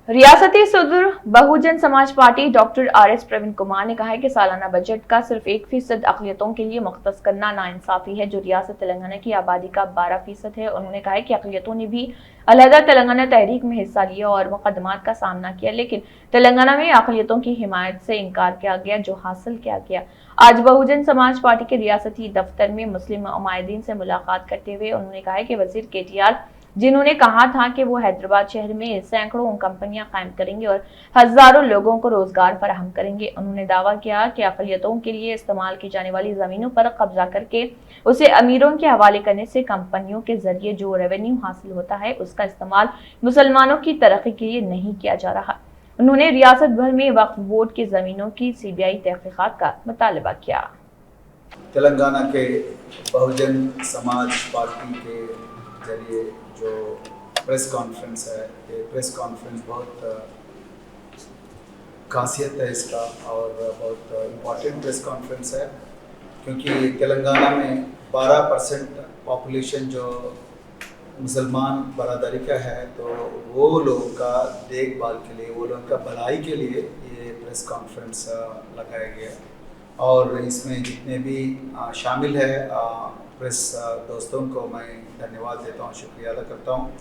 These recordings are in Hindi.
रियासती सदर Bahujan Samaj Party doctor R S. Praveen Kumar ने कहा है कि सालाना बजट का सिर्फ 1% अक़लियतों के लिए मुख्तस करना नाइंसाफी है, जो रियासत तेलंगाना की आबादी का 12% है। उन्होंने कहा है कि अक़लियतों ने भी अलहदा तेलंगाना तहरीक में हिस्सा लिया और मुकदमात का सामना किया, लेकिन तेलंगाना में अक़लियतों की हिमायत से इनकार किया गया, जो हासिल किया गया। आज बहुजन समाज पार्टी के रियासती दफ्तर में मुस्लिम उमायदीन से मुलाकात करते हुए उन्होंने कहा है कि वजीर KTR, जिन्होंने कहा था कि वो हैदराबाद शहर में सैकड़ों कंपनियां कायम करेंगे और हजारों लोगों को रोजगार फराहम करेंगे। उन्होंने दावा किया कि अक़लियतों के लिए इस्तेमाल की जाने वाली जमीनों पर कब्जा करके उसे अमीरों के हवाले करने से कंपनियों के जरिए जो रेवेन्यू हासिल होता है, उसका इस्तेमाल मुसलमानों की तरक्की के लिए नहीं किया जा रहा। उन्होंने रियासत भर में वक्फ बोर्ड की जमीनों की CBI तहकीकात का मुतालबा किया। तेलंगाना के बहुजन समाज पार्टी के जरिए जो प्रेस कॉन्फ्रेंस है, ये प्रेस कॉन्फ्रेंस बहुत खासियत है इसका और बहुत इम्पॉर्टेंट प्रेस कॉन्फ्रेंस है, क्योंकि तेलंगाना में 12% पॉपुलेशन जो मुसलमान बरादरी का है, तो वो लोगों का देखभाल के लिए, वो लोगों का भलाई के लिए ये प्रेस कॉन्फ्रेंस लगाया गया। और इसमें जितने भी शामिल है प्रेस दोस्तों को मैं धन्यवाद देता हूँ, शुक्रिया अदा करता हूँ।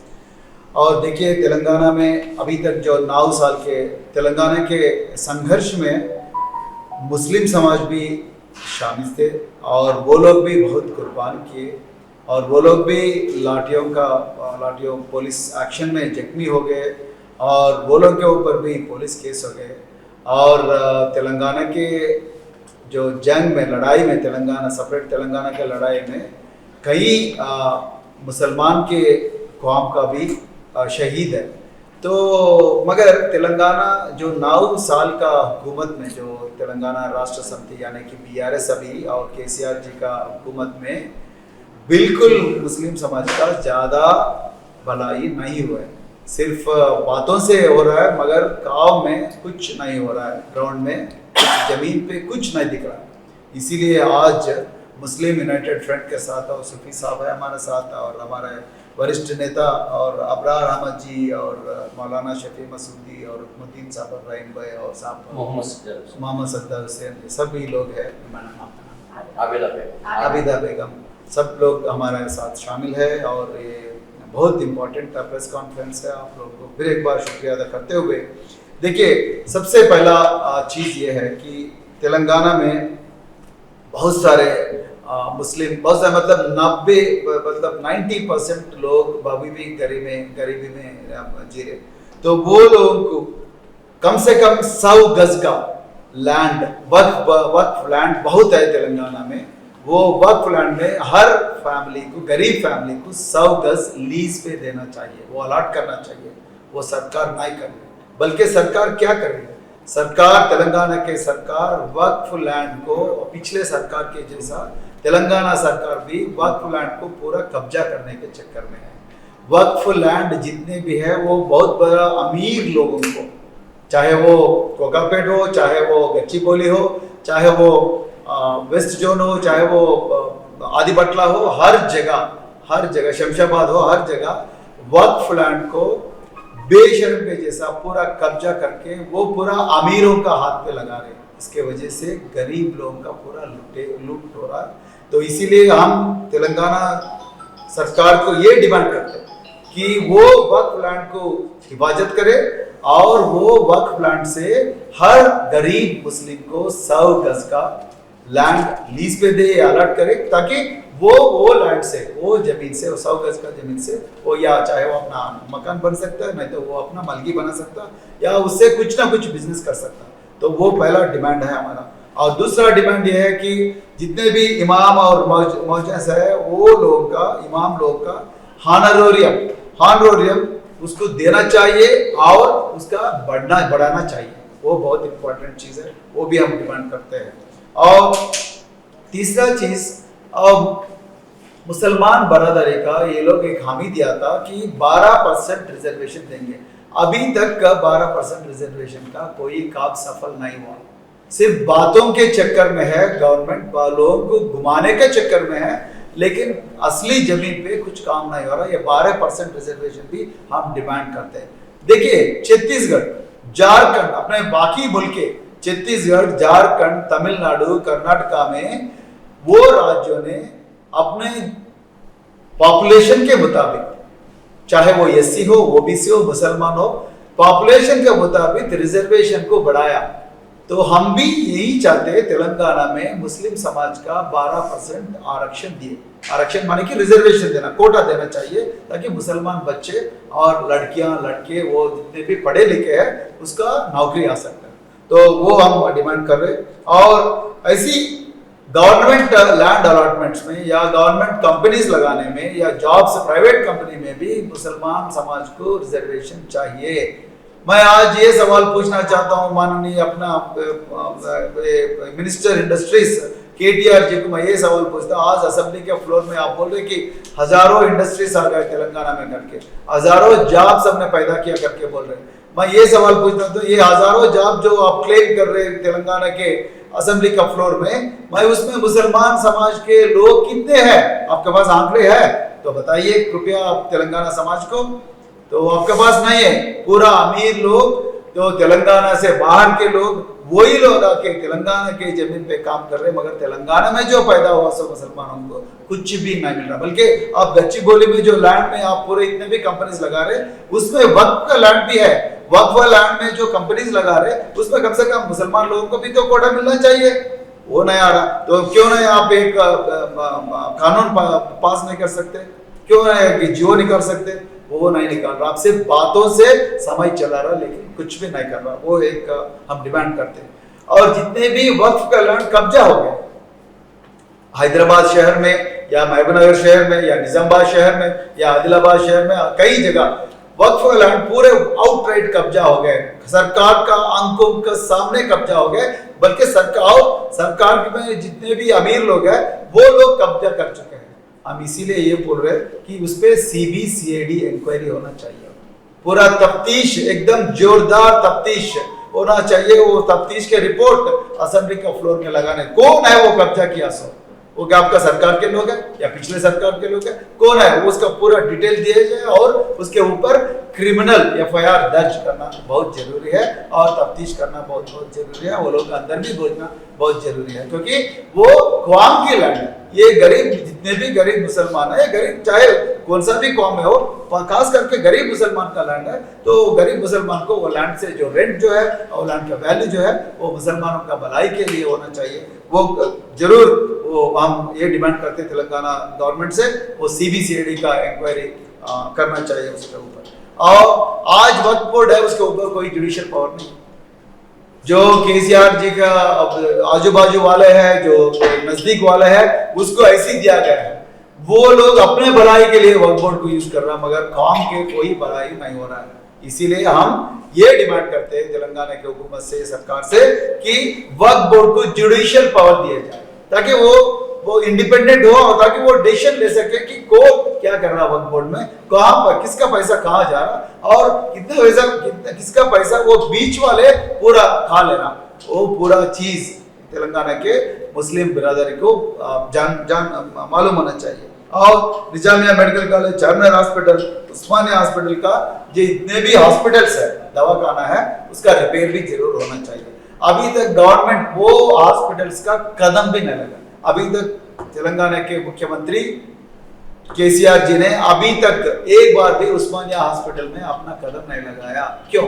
और देखिए, तेलंगाना में अभी तक जो 9 साल के तेलंगाना के संघर्ष में मुस्लिम समाज भी शामिल थे और वो लोग भी बहुत कुर्बान किए और वो लोग भी लाठियों पुलिस एक्शन में जख्मी हो गए और वो लोग के ऊपर भी पुलिस केस हो गए। और तेलंगाना के जो जंग में, लड़ाई में, तेलंगाना सेपरेट तेलंगाना के लड़ाई में कई मुसलमान के कौम का भी शहीद है। तो मगर तेलंगाना जो 9 साल का हुकूमत में, जो तेलंगाना राष्ट्र समिति यानी कि BRS अभी और KCR जी का हुकूमत में बिल्कुल मुस्लिम समाज का ज़्यादा भलाई नहीं हुआ है। सिर्फ बातों से हो रहा है मगर काम में कुछ नहीं हो रहा है, ग्राउंड में ज़मीन पे कुछ नहीं दिख रहा। इसीलिए आज मुस्लिम यूनाइटेड फ्रंट के साथ और सूफी साहब है हमारे साथ और हमारे वरिष्ठ नेता और अबरार अहमद जी और मौलाना शफी मसूदी और मुद्दीन साहब रहीम भाई और साहब मोहम्मद सद्दार हुसैन, सभी लोग हैं, आबिदा बेगम, सब लोग हमारे साथ शामिल है। और ये बहुत इम्पोर्टेंट प्रेस कॉन्फ्रेंस है। आप लोगों को फिर एक बार शुक्रिया अदा करते हुए, देखिए, सबसे पहला चीज़ ये है कि तेलंगाना में बहुत सारे मुस्लिम, बहुत सारे मतलब 90% लोग अभी भी गरीबी में जी रहे। तो वो लोगों को कम से कम 100 गज का लैंड, वक्फ लैंड बहुत है तेलंगाना में। वो वक्फ लैंड में हर फैमिली को, गरीब फैमिली को 100 गज लीज पे देना चाहिए, वो अलॉट करना चाहिए। वो सरकार नहीं कर रही, बल्कि सरकार क्या कर रही है, सरकार, तेलंगाना के सरकार वक्फ लैंड को, पिछले सरकार के जैसा तेलंगाना सरकार भी वक्फ लैंड को पूरा कब्जा करने के चक्कर में है। वक्फ लैंड जितने भी है वो बहुत बड़ा अमीर लोगों को, चाहे वो कोकापेट हो, चाहे वो गच्चीबोली हो, चाहे वो वेस्ट जोन हो, चाहे वो आदिबटला हो, हर जगह शमशाबाद हो, हर जगह वक्फ लैंड को बेशर्म के जैसा पूरा कब्जा करके वो पूरा अमीरों का हाथ पे लगा रहे हैं। इसके वजह से गरीब लोगों का पूरा लूट हो रहा है। तो इसीलिए हम तेलंगाना सरकार को ये डिमांड करते हैं कि वो वक्फ लैंड को हिफाजत करे और वो वक्फ लैंड से हर गरीब मुस्लिम को 100 गज का लैंड लीज पे दे या अलॉट करे, ताकि वो लैंड से, वो जमीन से, वो 100 गज का जमीन से वो, या चाहे वो अपना मकान बन सकता है, नहीं तो वो अपना मलगी बना सकता, या उससे कुछ ना कुछ बिजनेस कर सकता। तो वो पहला डिमांड है हमारा। और दूसरा डिमांड ये है कि जितने भी इमाम और मौजूद है, वो लोग का, इमाम लोग का हानरोरियम उसको देना चाहिए और उसका बढ़ाना चाहिए। वो बहुत इंपॉर्टेंट चीज़ है, वो भी हम डिमांड करते हैं। और तीसरा चीज़, मुसलमान बरादरी का ये लोग एक हामी दिया था कि 12% रिजर्वेशन देंगे। अभी तक का 12% रिजर्वेशन का कोई काम सफल नहीं हुआ, सिर्फ बातों के चक्कर में है, गवर्नमेंट वालों को घुमाने के चक्कर में है, लेकिन असली जमीन पे कुछ काम नहीं हो रहा। ये 12% रिजर्वेशन भी हम डिमांड करते हैं। देखिए छत्तीसगढ़, झारखंड, अपने बाकी मुल्के छत्तीसगढ़, झारखंड, तमिलनाडु, कर्नाटका में वो राज्यों ने अपने पॉपुलेशन के मुताबिक, चाहे वो एससी हो, ओबीसी हो, मुसलमान हो, पॉपुलेशन के मुताबिक रिजर्वेशन को बढ़ाया। तो हम भी यही चाहते हैं, तेलंगाना में मुस्लिम समाज का 12% आरक्षण दिए। आरक्षण माने कि रिजर्वेशन देना, कोटा देना चाहिए, ताकि मुसलमान बच्चे और लड़कियां लड़के वो जितने भी पढ़े लिखे हैं उसका नौकरी आ सकता है। तो वो हम डिमांड कर रहे। और ऐसी गवर्नमेंट लैंड अलॉटमेंट्स में या गवर्नमेंट कंपनीज लगाने में या जॉब्स प्राइवेट कंपनी में भी मुसलमान समाज को रिजर्वेशन चाहिए। मैं आज ये सवाल पूछना चाहता हूं माननीय अपना मिनिस्टर इंडस्ट्रीज केटीआर जी को, मैं ये सवाल पूछता हूं, आज असेंबली के फ्लोर में आप बोल रहे कि हजारों इंडस्ट्रीज आ गए तेलंगाना में करके, हजारों जॉब्स हमने पैदा किया करके बोल रहे हैं। मैं ये सवाल पूछता हूं, तो ये हजारों जॉब जो आप क्लेम कर रहे हैं तेलंगाना के असेंबली का फ्लोर में, मैं उसमें मुसलमान समाज के लोग कितने हैं? आपके पास आंकड़े हैं तो बताइए कृपया आप तेलंगाना समाज को। तो आपके पास नहीं है। पूरा अमीर लोग, तो तेलंगाना से बाहर के लोग, वही लोग आके तेलंगाना के जमीन पे काम कर रहे हैं, मगर तेलंगाना में जो पैदा हुआ सो मुसलमानों को कुछ भी नहीं मिल रहा। बल्कि आप गच्चीबोली में जो लैंड में आप पूरे इतने भी कंपनीज लगा रहे, उसमें वक्फ का लैंड भी है। वक्फ लैंड में जो कंपनीज लगा रहे, उसमें कम से कम मुसलमान लोगों को भी तो कोटा मिलना चाहिए। वो नहीं आ रहा, तो क्यों नहीं आप एक कानून पास नहीं कर सकते? क्यों नहीं जियो निकाल सकते? वो नहीं निकाल रहा। आप सिर्फ बातों से समय चला रहा, लेकिन कुछ भी नहीं कर रहा। वो एक हम डिमांड करते हैं। और जितने भी वक्फ का लैंड कब्जा हो गया, हैदराबाद शहर में या महबूबनगर शहर में या निजामाबाद शहर में या आदिलाबाद शहर में, कई जगह वक्फ का लैंड पूरे आउटराइट कब्जा हो गए। सरकार का आंखों के सामने कब्जा हो गए। बल्कि सरकार में जितने भी अमीर लोग हैं वो लोग कब्जा कर चुके हैं। हम इसीलिए ये बोल रहे हैं कि उस पर सीबीसीआईडी इंक्वायरी होना चाहिए। पूरा तफ्तीश, एकदम जोरदार तफ्तीश होना चाहिए। वो तफ्तीश के रिपोर्ट असेंबली का फ्लोर में लगाने, कौन है वो कब्जा किया सो, वो क्या आपका सरकार के लोग हैं या पिछले सरकार के लोग हैं, कौन है वो, उसका पूरा डिटेल दिया जाए और उसके ऊपर क्रिमिनल एफआईआर दर्ज करना बहुत जरूरी है और तफ्तीश करना बहुत जरूरी है। वो लोग अंदर भी भेजना बहुत जरूरी है, क्योंकि वो कौम की लैंड है। ये गरीब, जितने भी गरीब मुसलमान है, गरीब चाहे कौन सा भी कौम में हो, खास करके गरीब मुसलमान का लैंड है। तो गरीब मुसलमान को वो लैंड से जो रेंट जो है और लैंड का वैल्यू जो है वो मुसलमानों का भलाई के लिए होना चाहिए। वो जरूर वो हम ये डिमांड करते हैं तेलंगाना गवर्नमेंट से, वो सीबीसीआईडी का इंक्वायरी करना चाहिए उसके ऊपर। और आज वक्फ बोर्ड है, उसके ऊपर कोई जुडिशियल पावर नहीं। जो केसीआर जी का आजू बाजू वाले हैं, जो नजदीक वाले हैं, उसको ऐसे ही दिया गया है। वो लोग अपने भलाई के लिए वक्फ बोर्ड को यूज कर रहा है, मगर कौम के कोई भलाई नहीं हो रहा है। इसीलिए हम ये डिमांड करते हैं तेलंगाना की हुकूमत से, सरकार से, कि वक्फ बोर्ड को जुडिशियल पावर दिया जाए, ताकि वो इंडिपेंडेंट हो और ताकि वो डिसीजन ले सके कि कौन क्या कर रहा है वक्फ बोर्ड में, कहां पर किसका पैसा कहां जा रहा और कितना पैसा किसका पैसा वो बीच वाले पूरा खा ले रहा। वो पूरा चीज तेलंगाना के मुस्लिम बिरादरी को जान मालूम होना चाहिए। और Nizamia medical college, Charminar hospital, Osmania hospital का जितने भी हॉस्पिटल्स है, दवाखाना है, उसका रिपेयर भी जरूर होना चाहिए। अभी तक गवर्नमेंट वो हॉस्पिटल्स का कदम भी नहीं लगा। अभी तक तेलंगाना के मुख्यमंत्री केसीआर जी ने अभी तक एक बार भी उस्मानिया हॉस्पिटल में अपना कदम नहीं लगाया। क्यों?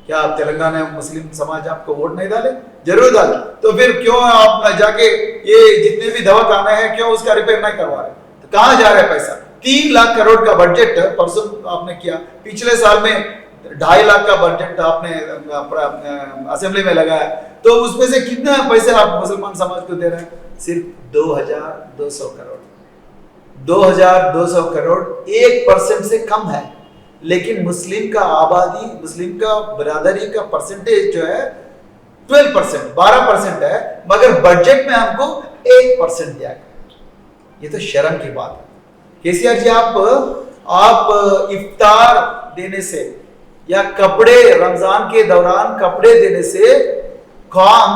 क्या तेलंगाना मुस्लिम समाज आपको वोट नहीं डाले? जरूर डाले। तो फिर क्यों आप जाके ये जितने भी दवाखाने हैं क्यों उसका रिपेयर नहीं करवा रहे? तो कहां जा रहा है पैसा? 3 लाख करोड़ का बजट परसों आपने किया, पिछले साल में 2.5 लाख का बजट आपने असेंबली में लगाया। तो उसमें से कितना पैसे आप मुसलमान समाज को दे रहे हैं? सिर्फ 2200 करोड़। 2200 करोड़ 1% से कम है। लेकिन मुस्लिम का आबादी, मुस्लिम का बिरादरी का परसेंटेज जो है 12%, 12% है, मगर बजट में हमको 1% दिया गया। ये तो शर्म की बात है। केसीआर जी, आप इफ्तार देने से या कपड़े, रमजान के दौरान कपड़े देने से काम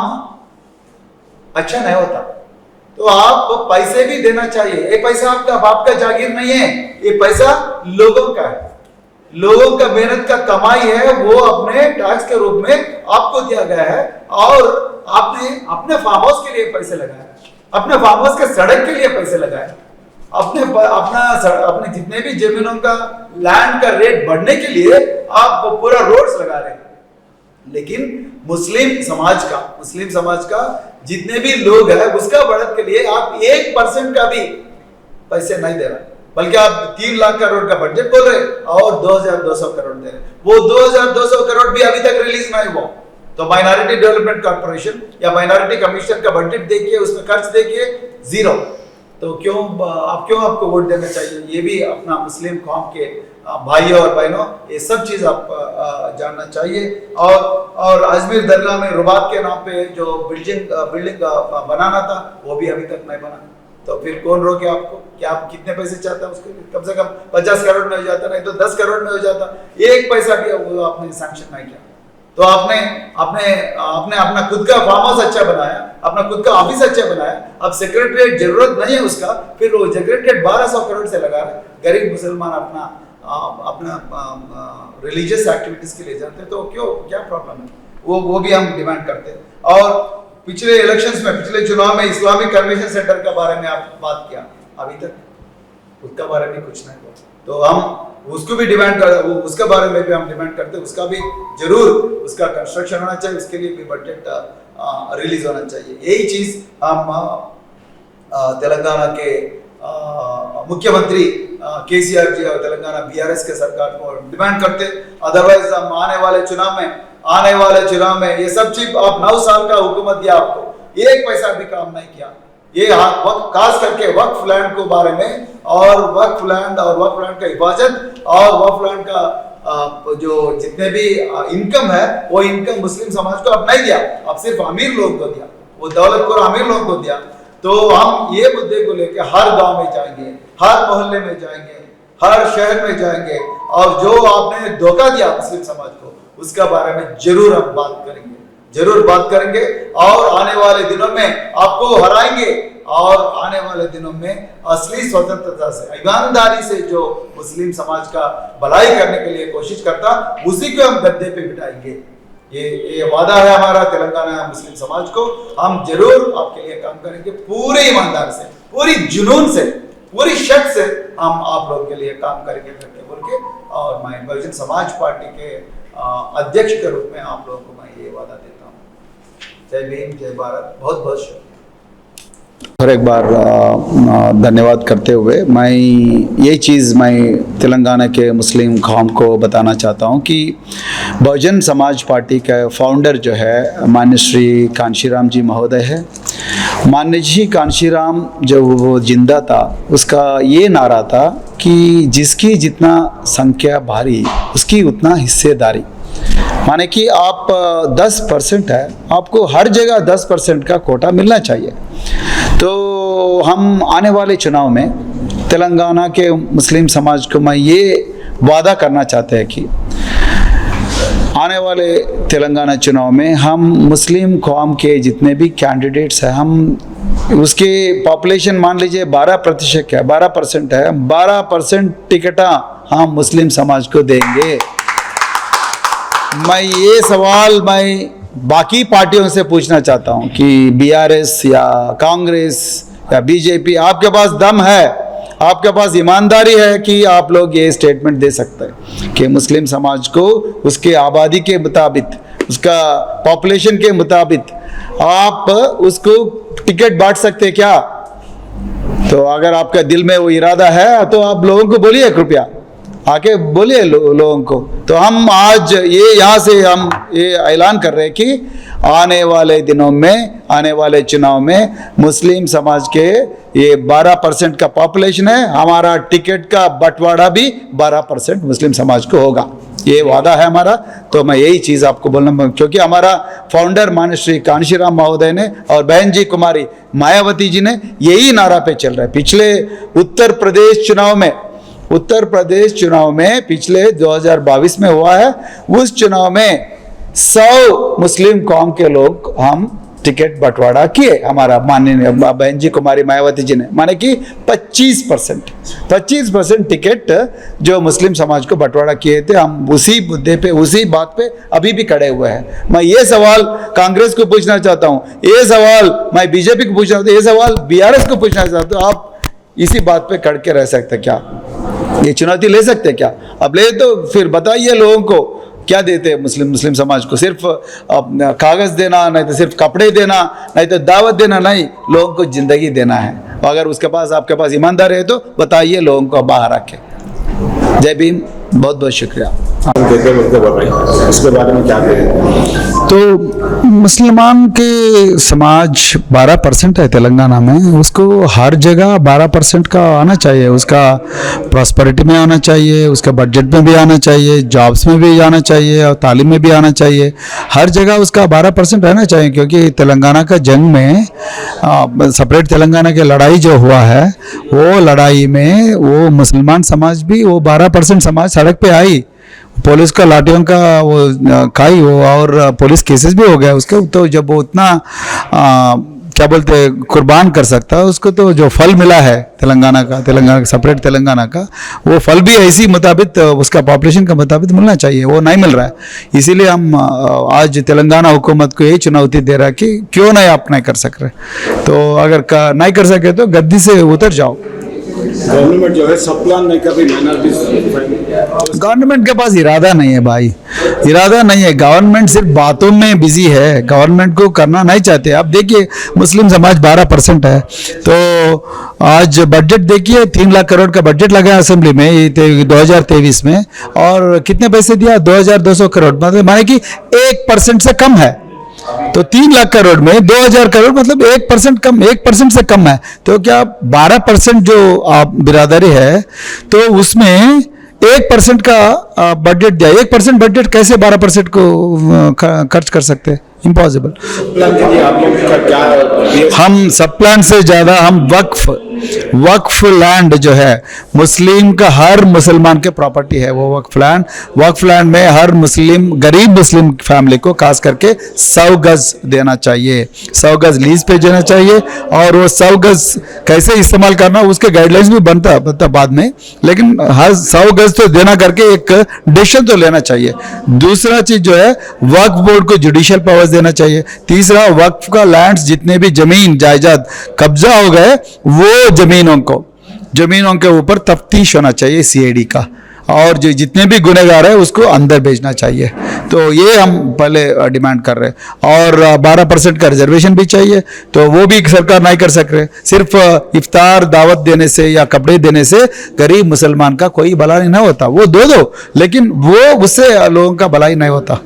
अच्छा नहीं होता। तो आप पैसे भी देना चाहिए। ये पैसा आपका बाप का जागीर नहीं है, ये पैसा लोगों का है। लोगों का मेहनत का कमाई है वो अपने टैक्स के रूप में आपको दिया गया है, और आपने अपने फार्म हाउस के लिए पैसे लगाए, अपने फार्म हाउस के सड़क के लिए पैसे लगाए, अपने जितने भी जमीनों का लैंड का रेट बढ़ने के लिए आप पूरा रोड्स लगा रहे हैं। लेकिन मुस्लिम समाज का जितने भी लोग हैं उसका बढ़त के लिए आप 1% का भी पैसे नहीं दे रहे, बल्कि आप 3 लाख करोड़ का बजट बोल रहे और 2200 करोड़ दे रहे। वो 2200 करोड़ भी अभी तक रिलीज नहीं हुआ। तो माइनॉरिटी डेवलपमेंट कॉर्पोरेशन या माइनॉरिटी कमीशन का बजट देखिए, उसमें खर्च देखिए, 0। तो आपको वोट देना चाहिए? ये भी अपना मुस्लिम कौम के भाइयों और बहनों, ये सब चीज आप जानना चाहिए। और अजमेर दरगाह में रुबात के नाम पे जो बिल्डिंग बनाना था वो भी अभी तक नहीं बना। तो फिर कौन रोके आपको? क्या आप कितने पैसे चाहते हैं उसके लिए? कम से कम 50 करोड़ में हो जाता, नहीं तो 10 करोड़ में हो जाता। 1 पैसा भी वो आपने सैंक्शन नहीं किया। तो आपने अपना खुद का फार्म हाउस अच्छा बनाया, अपना खुद का ऑफिस अच्छा बनाया। अब सेक्रेटरीट जरूरत नहीं है उसका, फिर वो सेक्रेटरीट 1200 करोड़ से लगा रहे। गरीब मुसलमान अपना रिलीजियस एक्टिविटीज के लिए जाते हैं, तो क्या प्रॉब्लम है? वो भी हम डिमांड करते हैं। और पिछले इलेक्शंस में, पिछले चुनाव में इस्लामिक कन्वेंशन सेंटर के बारे में आप बात किया, अभी तक उसका बारे में कुछ नहीं हुआ। तो हम उसको भी उसके बारे में भी हम डिमांड करते हैं, उसका भी जरूर उसका कंस्ट्रक्शन होना चाहिए, उसके लिए भी बजट रिलीज होना चाहिए। यही चीज हम तेलंगाना के मुख्यमंत्री केसीआर जी और तेलंगाना बीआरएस के सरकार को डिमांड करते। अदरवाइज हम आने वाले चुनाव में ये सब चीज, आप 9 साल का हुकूमत दिया, आपको 1 पैसा भी काम नहीं किया। ये खास करके वक्फ लैंड को बारे में, और वक्फ लैंड का हिफाजत और वक्फ लैंड का जो जितने भी इनकम है वो इनकम मुस्लिम समाज को अब नहीं दिया, अब सिर्फ अमीर लोगों को दिया, वो दौलतपुर अमीर लोगों को दिया। तो हम ये मुद्दे को लेकर हर गांव में जाएंगे, हर मोहल्ले में जाएंगे, हर शहर में जाएंगे, और जो आपने धोखा दिया मुस्लिम समाज को उसका बारे में जरूर हम बात करेंगे। और आने वाले दिनों में आपको हराएंगे, और आने वाले दिनों में असली स्वतंत्रता से, ईमानदारी से जो मुस्लिम समाज का भलाई करने के लिए कोशिश करता, उसी को हम गद्दे पे बिठाएंगे। ये वादा है हमारा तेलंगाना मुस्लिम समाज को। हम जरूर आपके लिए काम करेंगे, पूरे ईमानदार से, पूरी जुनून से, पूरी शक से हम आप लोगों के लिए काम करेंगे बोल के। और मैं बहुजन समाज पार्टी के अध्यक्ष के रूप में आप लोगों को मैं ये वादा देता हूँ। जय भीम, जय भारत, बहुत बहुत शुक्रिया। और एक बार धन्यवाद करते हुए मैं तेलंगाना के मुस्लिम कौम को बताना चाहता हूं कि बहुजन समाज पार्टी का फाउंडर जो है मान्य श्री कांशीराम जी महोदय है। मान्य जी कांशीराम जब वो जिंदा था, उसका ये नारा था कि जिसकी जितना संख्या भारी उसकी उतना हिस्सेदारी। माने कि आप 10% है, आपको हर जगह 10% का कोटा मिलना चाहिए। तो हम आने वाले चुनाव में तेलंगाना के मुस्लिम समाज को मैं ये वादा करना चाहते हैं कि आने वाले तेलंगाना चुनाव में हम मुस्लिम कौम के जितने भी कैंडिडेट्स हैं, हम उसके पॉपुलेशन मान लीजिए 12% है, 12% है, 12% टिकटा हम मुस्लिम समाज को देंगे। मैं ये सवाल बाकी पार्टियों से पूछना चाहता हूं कि बीआरएस या कांग्रेस या बीजेपी, आपके पास दम है, आपके पास ईमानदारी है कि आप लोग ये स्टेटमेंट दे सकते हैं कि मुस्लिम समाज को उसके आबादी के मुताबिक, उसका पॉपुलेशन के मुताबिक आप उसको टिकट बांट सकते क्या? तो अगर आपका दिल में वो इरादा है तो आप लोगों को बोलिए, कृपया आके बोलिए लोगों को। तो हम आज यहाँ से हम ये ऐलान कर रहे हैं कि आने वाले दिनों में, आने वाले चुनाव में मुस्लिम समाज के ये 12% का पॉपुलेशन है, हमारा टिकट का बंटवारा भी 12% मुस्लिम समाज को होगा, ये वादा है हमारा। तो मैं यही चीज़ आपको बोलना, क्योंकि हमारा फाउंडर माननीय श्री कांशीराम महोदय ने और बहन जी कुमारी मायावती जी ने यही नारा पे चल रहा है। पिछले उत्तर प्रदेश चुनाव में पिछले 2022 में हुआ है, उस चुनाव में 100 मुस्लिम कौम के लोग हम टिकट बंटवारा किए हमारा माननीय बहन जी कुमारी मायावती जी ने, माने कि 25% टिकट जो मुस्लिम समाज को बंटवारा किए थे। हम उसी मुद्दे पे, उसी बात पे अभी भी खड़े हुए हैं। मैं ये सवाल कांग्रेस को पूछना चाहता हूँ, ये सवाल मैं बीजेपी को पूछना चाहता हूँ, ये सवाल बीआरएस को पूछना चाहता हूँ। आप इसी बात पे खड़ के रह सकते क्या? ये चुनौती ले सकते क्या? अब ले तो फिर बताइए लोगों को क्या देते हैं मुस्लिम समाज को? सिर्फ कागज देना, नहीं तो सिर्फ कपड़े देना, नहीं तो दावत देना, नहीं, लोगों को जिंदगी देना है। अगर उसके पास, आपके पास ईमानदार है तो बताइए, लोगों को बाहर रखें। जय भीम, बहुत बहुत शुक्रिया। इसके बारे में क्या कहें? तो मुसलमान के समाज 12% है तेलंगाना में, उसको हर जगह 12% का आना चाहिए। उसका प्रॉस्पेरिटी में आना चाहिए, उसका बजट में भी आना चाहिए, जॉब्स में भी आना चाहिए और तालीम में भी आना चाहिए। हर जगह उसका 12% रहना चाहिए, क्योंकि तेलंगाना का जंग में सेपरेट तेलंगाना की लड़ाई जो हुआ है, वो लड़ाई में वो मुसलमान समाज भी, वो 12% समाज सड़क पे आई, पुलिस का लाठियों का वो खाई वो, और पुलिस केसेस भी हो गया उसके। तो जब वो उतना क्या बोलते हैं कुर्बान कर सकता है उसको, तो जो फल मिला है तेलंगाना का सेपरेट तेलंगाना का, वो फल भी इसी मुताबिक उसका पॉपुलेशन का मुताबिक मिलना चाहिए, वो नहीं मिल रहा है। इसीलिए हम आज तेलंगाना हुकूमत को यही चुनौती दे रहा है कि क्यों नहीं आप नहीं कर सक रहे, तो अगर नहीं कर सके तो गद्दी से उतर जाओ। गवर्नमेंट जो है सब प्लान नहीं कर रही माइनॉरिटीज। गवर्नमेंट के पास इरादा नहीं है भाई, इरादा नहीं है। गवर्नमेंट सिर्फ बातों में बिजी है, गवर्नमेंट को करना नहीं चाहते। आप देखिए मुस्लिम समाज 12% है, तो आज बजट देखिए 3 लाख करोड़ का बजट लगा असेंबली में 2023 में, और कितने पैसे दिया? 2200 करोड़, मतलब माने कि 1% से कम है। तो 3 लाख करोड़ में 2000 करोड़, मतलब 1% कम, 1% से कम है। तो क्या 12% जो बिरादरी है, तो उसमें 1% का बजट दिया। 1% बजट कैसे 12% को खर्च कर सकते हैं? इम्पॉसिबल। हम सब प्लान से ज़्यादा हम वक्फ लैंड जो है मुस्लिम का, हर मुसलमान के प्रॉपर्टी है वो वक्फ लैंड में हर मुस्लिम, गरीब मुस्लिम फैमिली को खास करके 100 गज देना चाहिए, 100 गज लीज पे देना चाहिए। और वो 100 गज कैसे इस्तेमाल करना उसके गाइडलाइंस भी बनता बाद में, लेकिन हर 100 गज तो देना करके एक डिसीजन तो लेना चाहिए। दूसरा चीज जो है वक्फ बोर्ड को जुडिशियल पावर्स देना चाहिए। तीसरा, वक्फ का लैंड्स जितने भी जमीन जायदाद कब्जा हो गए, वो जमीनों के ऊपर तफ्तीश होना चाहिए सीआईडी का, और जो जितने भी गुनहगार है उसको अंदर भेजना चाहिए। तो ये हम पहले डिमांड कर रहे हैं। और 12% का रिजर्वेशन भी चाहिए, तो वो भी सरकार नहीं कर सक रहे। सिर्फ इफ्तार दावत देने से या कपड़े देने से गरीब मुसलमान का कोई भलाई नहीं होता। वो दो, लेकिन वो उससे लोगों का भलाई नहीं होता।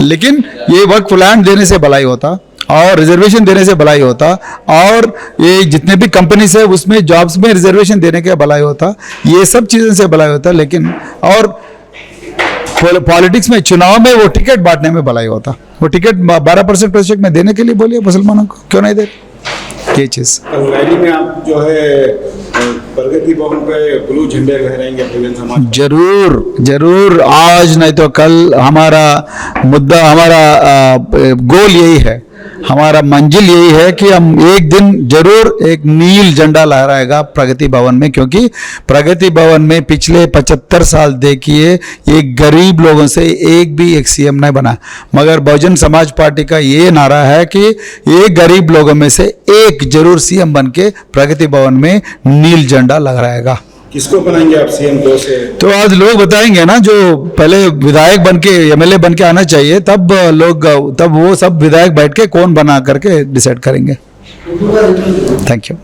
लेकिन ये वक्फ लैंड देने से भलाई होता, और रिजर्वेशन देने से भलाई होता, और ये जितने भी कंपनीज है उसमें जॉब्स में रिजर्वेशन देने के भलाई होता, ये सब चीज़ों से भलाई होता। लेकिन और पॉलिटिक्स में, चुनाव में वो टिकट बांटने में भलाई होता। वो टिकट 12% में देने के लिए बोलिए मुसलमानों को, क्यों नहीं दे ये चीज़। रैली में आप जो है प्रगति भवन पे ब्लू झंडे लहराएंगे बहुजन समाज? जरूर, आज नहीं तो कल हमारा मुद्दा, हमारा गोल यही है, हमारा मंजिल यही है कि हम एक दिन जरूर एक नील झंडा लहराएगा प्रगति भवन में, क्योंकि प्रगति भवन में पिछले 75 साल देखिए एक गरीब लोगों से एक सीएम नहीं बना, मगर बहुजन समाज पार्टी का ये नारा है कि एक गरीब लोगों में से एक जरूर सीएम बन के प्रगति भवन में नील झंडा लहराएगा। किसको बनाएंगे आप सीएम को से? तो आज लोग बताएंगे ना, जो पहले विधायक बन के एमएलए बन के आना चाहिए, तब वो सब विधायक बैठ के कौन बना करके डिसाइड करेंगे। Thank you.